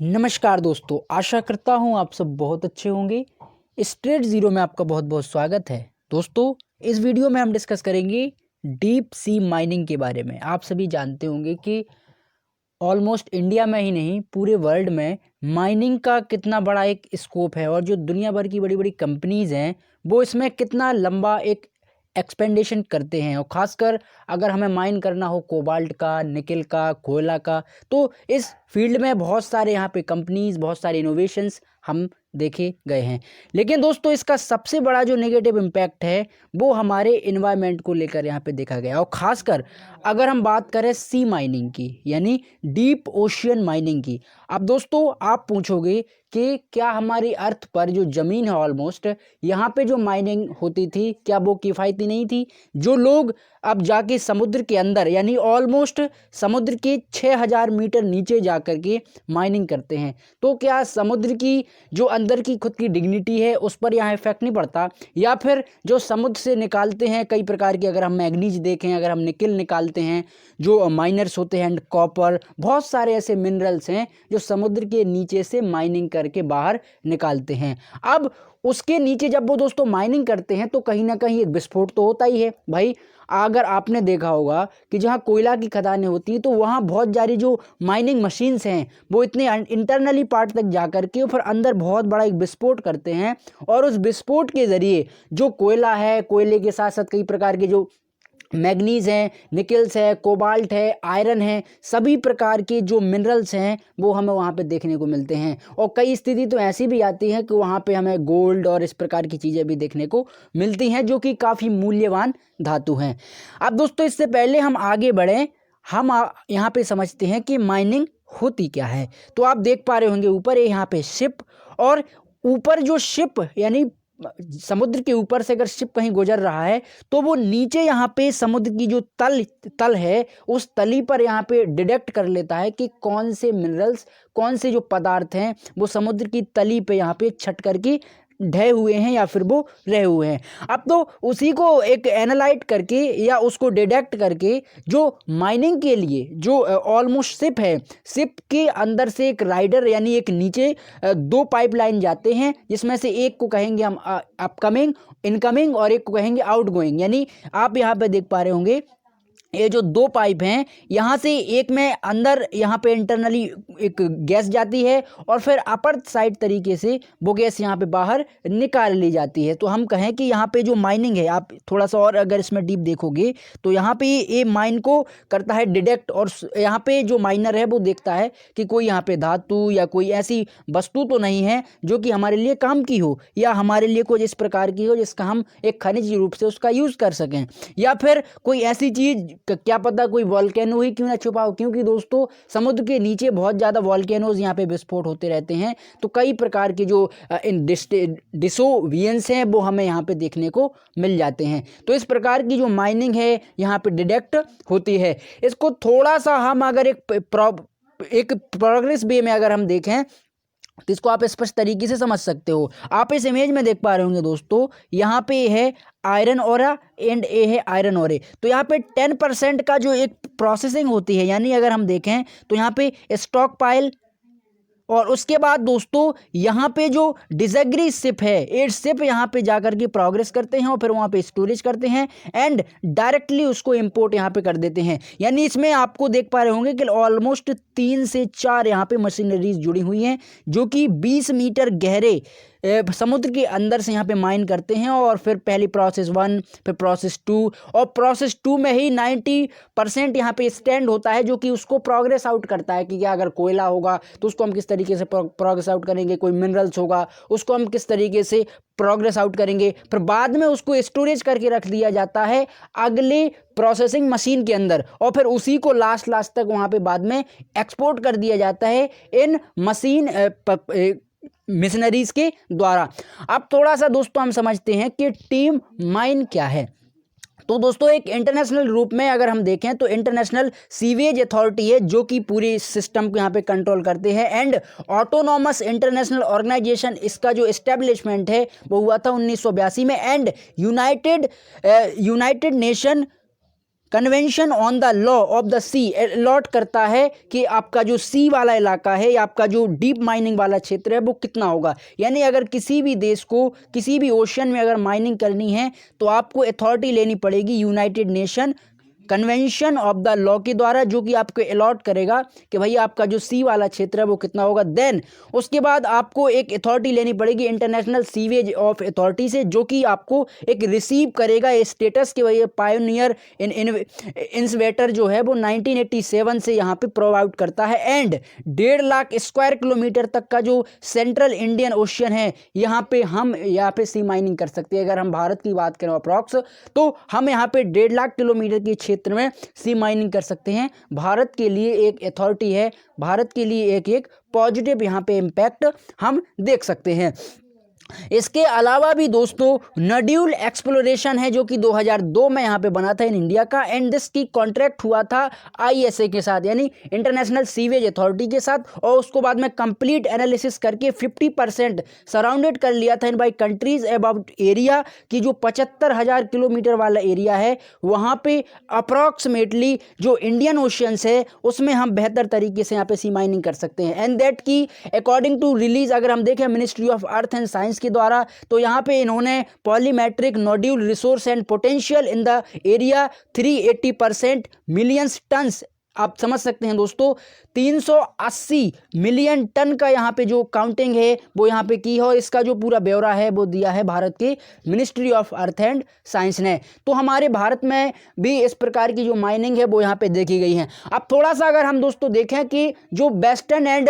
नमस्कार दोस्तों, आशा करता हूँ आप सब बहुत अच्छे होंगे। स्ट्रेट ज़ीरो में आपका बहुत बहुत स्वागत है। दोस्तों, इस वीडियो में हम डिस्कस करेंगे डीप सी माइनिंग के बारे में। आप सभी जानते होंगे कि ऑलमोस्ट इंडिया में ही नहीं पूरे वर्ल्ड में माइनिंग का कितना बड़ा एक स्कोप है और जो दुनिया भर की बड़ी बड़ी कंपनीज़ हैं वो इसमें कितना लंबा एक एक्सपेंडेशन करते हैं। और ख़ासकर अगर हमें माइन करना हो कोबाल्ट का, निकल का, कोयला का, तो इस फील्ड में बहुत सारे यहाँ पे कंपनीज, बहुत सारे इनोवेशंस हम देखे गए हैं। लेकिन दोस्तों, इसका सबसे बड़ा जो नेगेटिव इम्पैक्ट है वो हमारे इन्वायरमेंट को लेकर यहाँ पे देखा गया। और ख़ासकर अगर हम बात करें सी माइनिंग की, यानी डीप ओशियन माइनिंग की। अब दोस्तों, आप पूछोगे कि क्या हमारी अर्थ पर जो ज़मीन है ऑलमोस्ट यहाँ पे जो माइनिंग होती थी क्या वो किफ़ायती नहीं थी? जो लोग अब जाके समुद्र के अंदर यानी ऑलमोस्ट समुद्र के 6000 मीटर नीचे जा कर के माइनिंग करते हैं, तो क्या समुद्र की जो अंदर की खुद की डिग्निटी है उस पर यहाँ इफेक्ट नहीं पड़ता? या फिर जो समुद्र से निकालते हैं कई प्रकार की, अगर हम मैग्नीज देखें, अगर हम निकल निकालते हैं, जो माइनर्स होते हैं, एंड कॉपर, बहुत सारे ऐसे मिनरल्स हैं जो समुद्र के नीचे से माइनिंग करके बाहर निकालते हैं। अब उसके नीचे जब वो दोस्तों माइनिंग करते हैं तो कहीं ना कहीं एक विस्फोट तो होता ही है भाई। अगर आपने देखा होगा कि जहाँ कोयला की खदानें होती हैं तो वहाँ बहुत सारी जो माइनिंग मशीन्स हैं वो इतने इंटरनली पार्ट तक जा करके और फिर अंदर बहुत बड़ा एक विस्फोट करते हैं, और उस विस्फोट के ज़रिए जो कोयला है, कोयले के साथ साथ कई प्रकार के जो मैग्नीज हैं, निकल्स है, कोबाल्ट है, आयरन है, सभी प्रकार के जो मिनरल्स हैं वो हमें वहाँ पे देखने को मिलते हैं। और कई स्थिति तो ऐसी भी आती है कि वहाँ पे हमें गोल्ड और इस प्रकार की चीज़ें भी देखने को मिलती हैं जो कि काफ़ी मूल्यवान धातु हैं। अब दोस्तों, इससे पहले हम आगे बढ़ें, हम यहाँ पे समझते हैं कि माइनिंग होती क्या है। तो आप देख पा रहे होंगे ऊपर यहाँ पे शिप, और ऊपर जो शिप यानी समुद्र के ऊपर से अगर शिप कहीं गुजर रहा है तो वो नीचे यहाँ पे समुद्र की जो तल है उस तली पर यहाँ पे डिटेक्ट कर लेता है कि कौन से मिनरल्स, कौन से जो पदार्थ हैं वो समुद्र की तली पे यहाँ पे छट करके ढहे हुए हैं या फिर वो रहे हुए हैं। अब तो उसी को एक एनालाइट करके या उसको डिटेक्ट करके जो माइनिंग के लिए जो ऑलमोस्ट शिप है, शिप के अंदर से एक राइडर यानी एक नीचे दो पाइपलाइन जाते हैं, जिसमें से एक को कहेंगे हम अपकमिंग, इनकमिंग, और एक को कहेंगे आउटगोइंग। यानी आप यहाँ पे देख पा रहे होंगे ये जो दो पाइप हैं, यहाँ से एक में अंदर यहाँ पे इंटरनली एक गैस जाती है और फिर अपर साइड तरीके से वो गैस यहाँ पे बाहर निकाल ली जाती है। तो हम कहें कि यहाँ पे जो माइनिंग है, आप थोड़ा सा और अगर इसमें डीप देखोगे तो यहाँ पे ये माइन को करता है डिटेक्ट, और यहाँ पे जो माइनर है वो देखता है कि कोई यहाँ पे धातु या कोई ऐसी वस्तु तो नहीं है जो कि हमारे लिए काम की हो या हमारे लिए कुछ इस प्रकार की हो जिसका हम एक खनिज रूप से उसका यूज़ कर सकें, या फिर कोई ऐसी चीज़, क्या पता कोई वॉल्केनो ही क्यों ना छुपा हो। क्योंकि दोस्तों, समुद्र के नीचे बहुत ज़्यादा वॉल्केनोज यहाँ पे विस्फोट होते रहते हैं, तो कई प्रकार के जो डिसोवियंस हैं वो हमें यहाँ पे देखने को मिल जाते हैं। तो इस प्रकार की जो माइनिंग है यहाँ पे डिटेक्ट होती है। इसको थोड़ा सा हम अगर एक प्रोग्रेस वे में अगर हम देखें तो इसको आप स्पष्ट तरीके से समझ सकते हो। आप इस इमेज में देख पा रहे होंगे दोस्तों, यहाँ पे है आयरन ओरा एंड ए है आयरन ओरे। तो यहाँ पे 10% का जो एक प्रोसेसिंग होती है, यानी अगर हम देखें तो यहाँ पे स्टॉक पाइल, और उसके बाद दोस्तों यहाँ पे जो डिसएग्री शिप है, ये शिप यहाँ पे जाकर के प्रोग्रेस करते हैं और फिर वहाँ पे स्टोरेज करते हैं एंड डायरेक्टली उसको इंपोर्ट यहाँ पे कर देते हैं। यानी इसमें आपको देख पा रहे होंगे कि ऑलमोस्ट 3 से 4 यहाँ पे मशीनरीज जुड़ी हुई हैं जो कि 20 मीटर गहरे समुद्र के अंदर से यहाँ पे माइन करते हैं। और फिर पहली प्रोसेस 1, फिर प्रोसेस 2, और प्रोसेस 2 में ही 90% यहाँ पे स्टैंड होता है जो कि उसको प्रोग्रेस आउट करता है कि क्या अगर कोयला होगा तो उसको हम किस तरीके से प्रोग्रेस आउट करेंगे, कोई मिनरल्स होगा उसको हम किस तरीके से प्रोग्रेस आउट करेंगे। फिर बाद में उसको स्टोरेज करके रख दिया जाता है अगले प्रोसेसिंग मशीन के अंदर, और फिर उसी को लास्ट तक वहाँ पे बाद में एक्सपोर्ट कर दिया जाता है इन मशीन मिशनरीज के द्वारा। अब थोड़ा सा दोस्तों हम समझते हैं कि टीम माइन क्या है। तो दोस्तों, एक इंटरनेशनल रूप में अगर हम देखें तो इंटरनेशनल सीवेज अथॉरिटी है जो कि पूरे सिस्टम को यहाँ पे कंट्रोल करते हैं, एंड ऑटोनॉमस इंटरनेशनल ऑर्गेनाइजेशन, इसका जो एस्टेब्लिशमेंट है वो हुआ था 1982 में, and United nation convention on the law of the see a lot करता है कि आपका जो सी वाला इलाका है या आपका जो डीप माइनिंग वाला क्षेत्र है वो कितना होगा। यानी अगर किसी भी देश को किसी भी ओशन में अगर माइनिंग करनी है तो आपको अथॉरिटी लेनी पड़ेगी United nation convention of the law के द्वारा, जो कि आपको अलॉट करेगा कि भाई आपका जो सी वाला क्षेत्र है वो कितना होगा। देन उसके बाद आपको एक अथॉरिटी लेनी पड़ेगी इंटरनेशनल सीवेज ऑफ अथॉरिटी से, जो कि आपको एक रिसीव करेगा स्टेटस के भाई पायोनियर इन्वेस्टर जो है वो 1987 से यहाँ पे प्रोवाइड करता है। एंड 1.5 लाख स्क्वायर किलोमीटर तक का जो सेंट्रल इंडियन ओशियन है यहाँ पे हम यहाँ पे सी माइनिंग कर सकते हैं। अगर हम भारत की बात करें अप्रॉक्स, तो हम यहाँ पे 1.5 लाख किलोमीटर के क्षेत्र में सी माइनिंग कर सकते हैं। भारत के लिए एक अथॉरिटी है, भारत के लिए एक पॉजिटिव यहाँ पे इम्पैक्ट हम देख सकते हैं। इसके अलावा भी दोस्तों नोड्यूल एक्सप्लोरेशन है जो कि 2002 में यहाँ पे बना था इन इंडिया का। एंड दिस की कॉन्ट्रैक्ट हुआ था ISA के साथ यानी इंटरनेशनल सीवेज अथॉरिटी के साथ, और उसको बाद में कंप्लीट एनालिसिस करके 50% सराउंडेड कर लिया था in by countries about area की जो 75,000 किलोमीटर वाला एरिया है वहाँ पे अप्रॉक्सीमेटली जो इंडियन ओशियंस है उसमें हम बेहतर तरीके से यहाँ पे सी माइनिंग कर सकते हैं। एंड दैट की अकॉर्डिंग टू रिलीज अगर हम देखें ministry of earth and science के द्वारा, तो यहाँ पे इन्होंने polymetallic nodule resource and potential in the area 380% millions tons, आप समझ सकते हैं दोस्तों 380 मिलियन टन का यहाँ पे जो काउंटिंग है वो यहाँ पे की है, और इसका जो पूरा ब्यौरा है वो दिया है भारत के ministry of earth and science ने। तो हमारे भारत में भी इस प्रकार की जो माइनिंग है वो यहाँ पे देखी गई है। अब थोड़ा सा अगर हम दोस्तों देखें कि जो वेस्टर्न एंड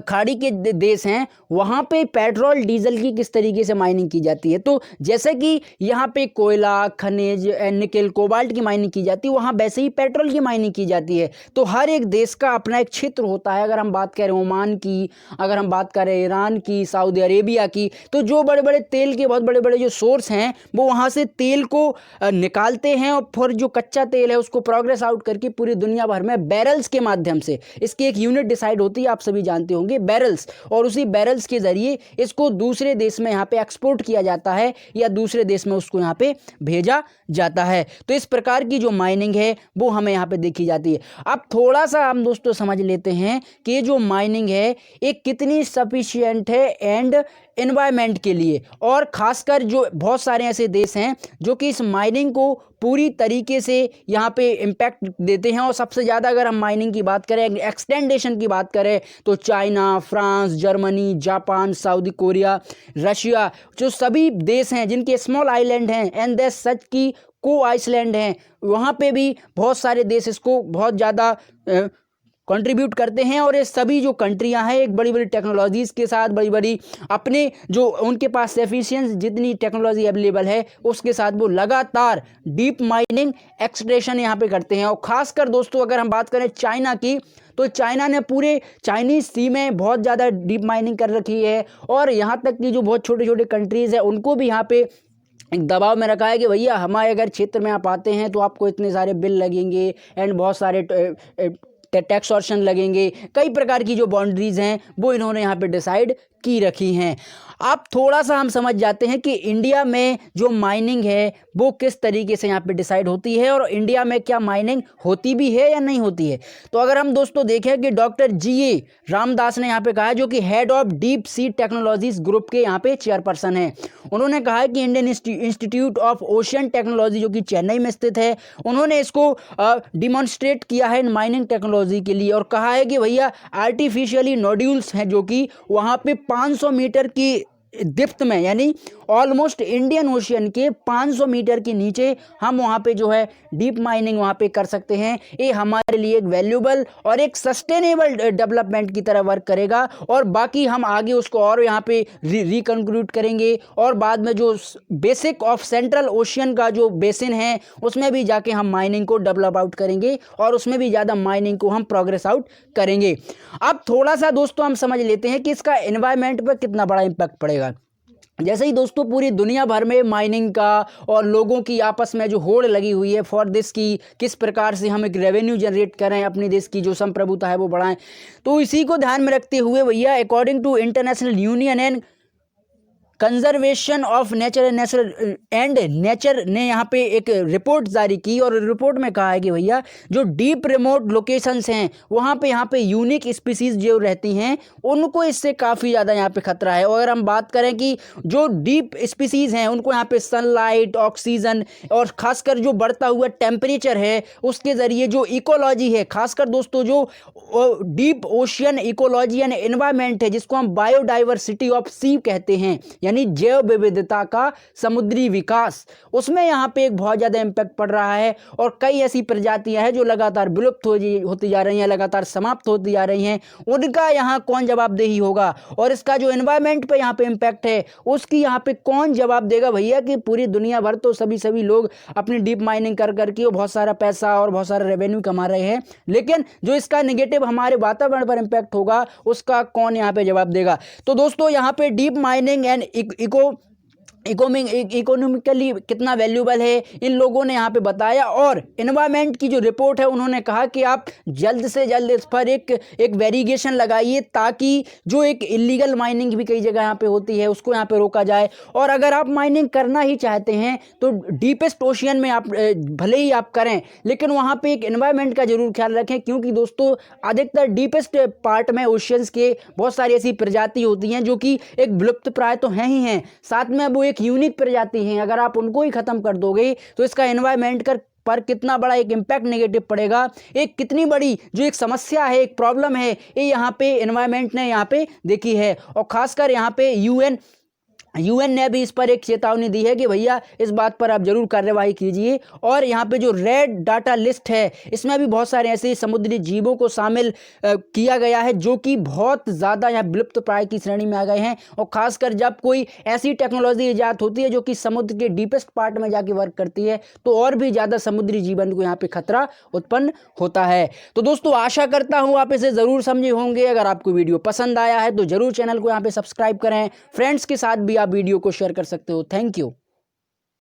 खाड़ी के देश हैं वहाँ पे पेट्रोल डीजल की किस तरीके से माइनिंग की जाती है, तो जैसे कि यहाँ पे कोयला खनिज निकेल कोबाल्ट की माइनिंग की जाती है, वहाँ वैसे ही पेट्रोल की माइनिंग की जाती है। तो हर एक देश का अपना एक क्षेत्र होता है। अगर हम बात करें ओमान की, अगर हम बात करें ईरान की, सऊदी अरेबिया की, तो जो बड़े बड़े तेल के बहुत बड़े बड़े जो सोर्स हैं वो वहाँ से तेल को निकालते हैं और फिर जो कच्चा तेल है उसको प्रोग्रेस आउट करके पूरी दुनिया भर में बैरल्स के माध्यम से, इसकी एक यूनिट डिसाइड होती है आप सभी जानते होंगे बैरल्स, और उसी बैरल्स के जरिए इसको दूसरे देश में यहाँ पे एक्सपोर्ट किया जाता है या दूसरे देश में उसको यहाँ पे भेजा जाता है। तो इस प्रकार की जो माइनिंग है वो हमें यहाँ पे देखी जाती है। अब थोड़ा सा हम दोस्तों समझ लेते हैं कि ये जो माइनिंग है एक कितनी सफिशिएंट है एंड एनवायरनमेंट के लिए, और खासकर जो बहुत सारे ऐसे देश हैं जो कि इस माइनिंग को पूरी तरीके से यहाँ पे इम्पैक्ट देते हैं। और सबसे ज़्यादा अगर हम माइनिंग की बात करें, एक्सटेंडेशन की बात करें, तो China, France, Germany, Japan, Saudi Korea, Russia, जो सभी देश हैं जिनके स्मॉल आइलैंड हैं एंड देश सच की को आइसलैंड हैं, वहाँ पे भी बहुत सारे देश इसको बहुत ज़्यादा कंट्रीब्यूट करते हैं। और ये सभी जो कंट्रियां हैं एक बड़ी बड़ी टेक्नोलॉजीज़ के साथ, बड़ी बड़ी अपने जो उनके पास एफिशिएंसी जितनी टेक्नोलॉजी अवेलेबल है उसके साथ वो लगातार डीप माइनिंग एक्सट्रैक्शन यहाँ पे करते हैं। और ख़ासकर दोस्तों अगर हम बात करें चाइना की, तो चाइना ने पूरे चाइनीज सी में बहुत ज़्यादा डीप माइनिंग कर रखी है, और यहाँ तक कि जो बहुत छोटे छोटे कंट्रीज़ हैं उनको भी यहाँ पे एक दबाव में रखा है कि भैया हमारे अगर क्षेत्र में आप आते हैं तो आपको इतने सारे बिल लगेंगे एंड बहुत सारे टैक्सोर्शन लगेंगे, कई प्रकार की जो बाउंड्रीज हैं वो इन्होंने यहाँ पे डिसाइड की रखी हैं। अब थोड़ा सा हम समझ जाते हैं कि इंडिया में जो माइनिंग है वो किस तरीके से यहाँ पे डिसाइड होती है, और इंडिया में क्या माइनिंग होती भी है या नहीं होती है। तो अगर हम दोस्तों देखें कि डॉक्टर GA रामदास ने यहाँ पे कहा, जो कि head of deep sea technologies group के यहाँ पे चेयरपर्सन है, उन्होंने कहा है कि Indian institute of ocean technology जो कि चेन्नई में स्थित है, उन्होंने इसको डिमॉन्स्ट्रेट किया है इन माइनिंग टेक्नोलॉजी के लिए, और कहा है कि भैया आर्टिफिशियली नोड्यूल्स हैं जो कि वहाँ पे 500 मीटर की डेप्थ में, यानी ऑलमोस्ट इंडियन ओशियन के 500 मीटर के नीचे हम वहाँ पे जो है डीप माइनिंग वहाँ पे कर सकते हैं। ये हमारे लिए एक वैल्यूबल और एक सस्टेनेबल डेवलपमेंट की तरह वर्क करेगा, और बाकी हम आगे उसको और यहाँ पे रिकंक्लूड करेंगे, और बाद में जो बेसिक ऑफ सेंट्रल ओशियन का जो बेसिन है उसमें भी जाके हम माइनिंग को डेवलप आउट करेंगे, और उसमें भी ज़्यादा माइनिंग को हम प्रोग्रेस आउट करेंगे। अब थोड़ा सा दोस्तों हम समझ लेते हैं कि इसका एनवायरनमेंट पर कितना बड़ा इम्पैक्ट पड़ेगा। जैसे ही दोस्तों पूरी दुनिया भर में माइनिंग का और लोगों की आपस में जो होड़ लगी हुई है फॉर दिस की किस प्रकार से हम एक रेवेन्यू जनरेट करें, अपने देश की जो संप्रभुता है वो बढ़ाएं, तो इसी को ध्यान में रखते हुए भैया according to International Union and Conservation of Nature and Nature ने यहाँ पे एक रिपोर्ट जारी की और रिपोर्ट में कहा है कि भैया जो डीप रिमोट लोकेशंस हैं वहाँ पे यहाँ पे यूनिक स्पीसीज जो रहती हैं उनको इससे काफ़ी ज़्यादा यहाँ पे खतरा है। और अगर हम बात करें कि जो डीप स्पीसीज हैं उनको यहाँ पे सनलाइट, ऑक्सीजन और खासकर जो बढ़ता हुआ टेम्परेचर है उसके ज़रिए जो इकोलॉजी है, खासकर दोस्तों जो deep ocean ecology and environment है जिसको हम बायोडाइवर्सिटी ऑफ सी कहते हैं, यानी जैव विविधता का समुद्री विकास, उसमें यहाँ पे एक बहुत ज़्यादा इम्पैक्ट पड़ रहा है। और कई ऐसी प्रजातियां हैं जो लगातार विलुप्त होती जा रही हैं, लगातार समाप्त होती जा रही हैं, उनका यहाँ कौन जवाबदेही होगा। और इसका जो एनवायरमेंट पे यहाँ पे इम्पैक्ट है उसकी यहाँ पे कौन जवाब देगा भैया कि पूरी दुनिया भर तो सभी लोग अपनी डीप माइनिंग कर करके बहुत सारा पैसा और बहुत सारा रेवेन्यू कमा रहे हैं, लेकिन जो इसका नेगेटिव हमारे वातावरण पर इम्पैक्ट होगा उसका कौन यहाँ पे जवाब देगा। तो दोस्तों यहाँ पे डीप माइनिंग एंड इकोनॉमिकली कितना वैल्यूबल है इन लोगों ने यहाँ पे बताया। और एनवायरमेंट की जो रिपोर्ट है उन्होंने कहा कि आप जल्द से जल्द इस पर एक वेरिगेशन लगाइए ताकि जो एक इलीगल माइनिंग भी कई जगह यहाँ पे होती है उसको यहाँ पे रोका जाए। और अगर आप माइनिंग करना ही चाहते हैं तो डीपेस्ट ओशियन में आप भले ही आप करें, लेकिन वहाँ पे एक एनवायरमेंट का जरूर ख्याल रखें, क्योंकि दोस्तों अधिकतर डीपेस्ट पार्ट में ओशियंस के बहुत सारी ऐसी प्रजाति होती हैं जो कि एक विलुप्त प्राय तो हैं ही हैं, साथ में वो एक यूनिक प्रजाति हैं। अगर आप उनको ही खत्म कर दोगे तो इसका एनवायरमेंट पर कितना बड़ा एक इम्पैक्ट नेगेटिव पड़ेगा, एक कितनी बड़ी जो एक समस्या है, एक प्रॉब्लम है, ये यहाँ पे एनवायरमेंट ने यहाँ पे देखी है। और खासकर यहाँ पे यूएन ने भी इस पर एक चेतावनी दी है कि भैया इस बात पर आप जरूर कार्यवाही कीजिए। और यहाँ पे जो रेड डाटा लिस्ट है इसमें भी बहुत सारे ऐसे समुद्री जीवों को शामिल किया गया है जो कि बहुत ज़्यादा यहाँ विलुप्त प्राय की श्रेणी में आ गए हैं। और खासकर जब कोई ऐसी टेक्नोलॉजी ईजाद होती है जो कि समुद्र के डीपेस्ट पार्ट में जाके वर्क करती है तो और भी ज़्यादा समुद्री जीवन को यहाँ पे खतरा उत्पन्न होता है। तो दोस्तों आशा करता हूँ आप इसे ज़रूर समझे होंगे। अगर आपको वीडियो पसंद आया है तो ज़रूर चैनल को यहाँ पे सब्सक्राइब करें, फ्रेंड्स के साथ भी आप वीडियो को शेयर कर सकते हो। Thank you.